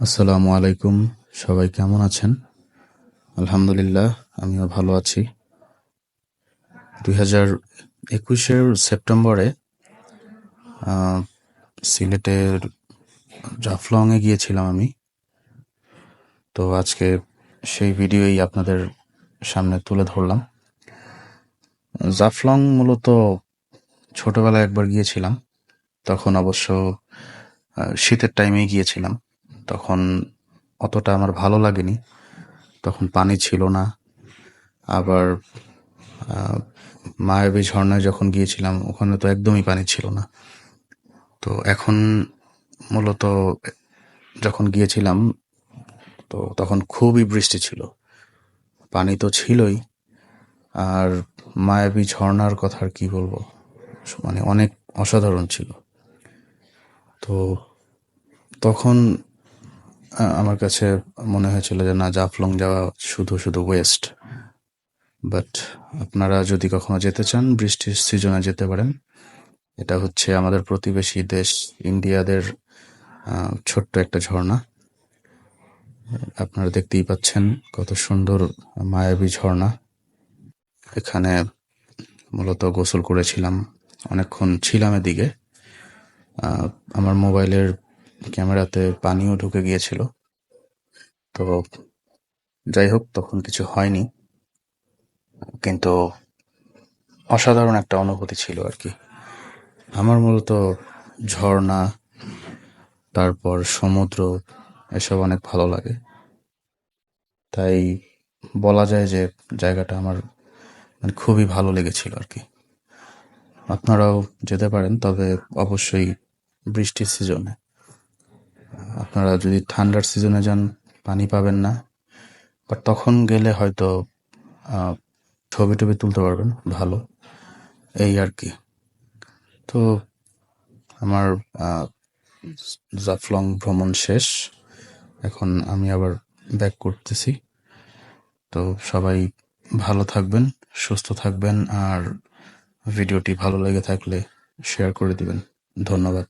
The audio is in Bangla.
আসসালামু আলাইকুম। সবাই কেমন আছেন? আলহামদুলিল্লাহ, আমিও ভালো আছি। 2021-এর সেপ্টেম্বরে সিলেটের জাফলংয়ে গিয়েছিলাম আমি। তো আজকে সেই ভিডিওই আপনাদের সামনে তুলে ধরলাম। জাফলং মূলত ছোটবেলায় একবার গিয়েছিলাম, তখন অবশ্য শীতের টাইমেই গিয়েছিলাম। তখন অতটা আমার ভালো লাগেনি, তখন পানি ছিল না। আবার মায়াবী ঝর্ণায় যখন গিয়েছিলাম ওখানে তো একদমই পানি ছিল না। তো এখন মূলত যখন গিয়েছিলাম তো তখন খুবই বৃষ্টি ছিল, পানি তো ছিলই। আর মায়াবী ঝর্ণার কথা আর কি বলবো, মানে অনেক অসাধারণ ছিল। তো তখন আমার কাছে মনে হয়েছিল যে না, জাফলং যাওয়া শুধু শুধু ওয়েস্ট। বাট আপনারা যদি কখনো যেতে চান বৃষ্টির সিজনে যেতে পারেন। এটা হচ্ছে আমাদের প্রতিবেশী দেশ ইন্ডিয়াদের ছোট্ট একটা ঝর্ণা। আপনারা দেখতেই পাচ্ছেন কত সুন্দর মায়াবী ঝর্ণা। এখানে মূলত গোসল করেছিলাম, অনেকক্ষণ ছিলাম এদিকে। আমার মোবাইলের ক্যামেরাতে পানিও ঢুকে গিয়েছিল। তো যাই হোক, তখন কিছু হয়নি, কিন্তু অসাধারণ একটা অনুভূতি ছিল আর কি। আমার মূলত ঝর্ণা, তারপর সমুদ্র, এসব অনেক ভালো লাগে। তাই বলা যায় যে জায়গাটা আমার মানে খুবই ভালো লেগেছিল আর কি। আপনারাও যেতে পারেন, তবে অবশ্যই বৃষ্টির সিজনে। আপনারা যদি ঠান্ডার সিজনে যান পানি পাবেন না, বাট তখন গেলে হয়তো ছবি টবি তুলতে পারবেন ভালো, এই আর কি। তো আমার জাফলং ভ্রমণ শেষ, এখন আমি আবার ব্যাক করতেছি। তো সবাই ভালো থাকবেন, সুস্থ থাকবেন, আর ভিডিওটি ভালো লেগে থাকলে শেয়ার করে দিবেন। ধন্যবাদ।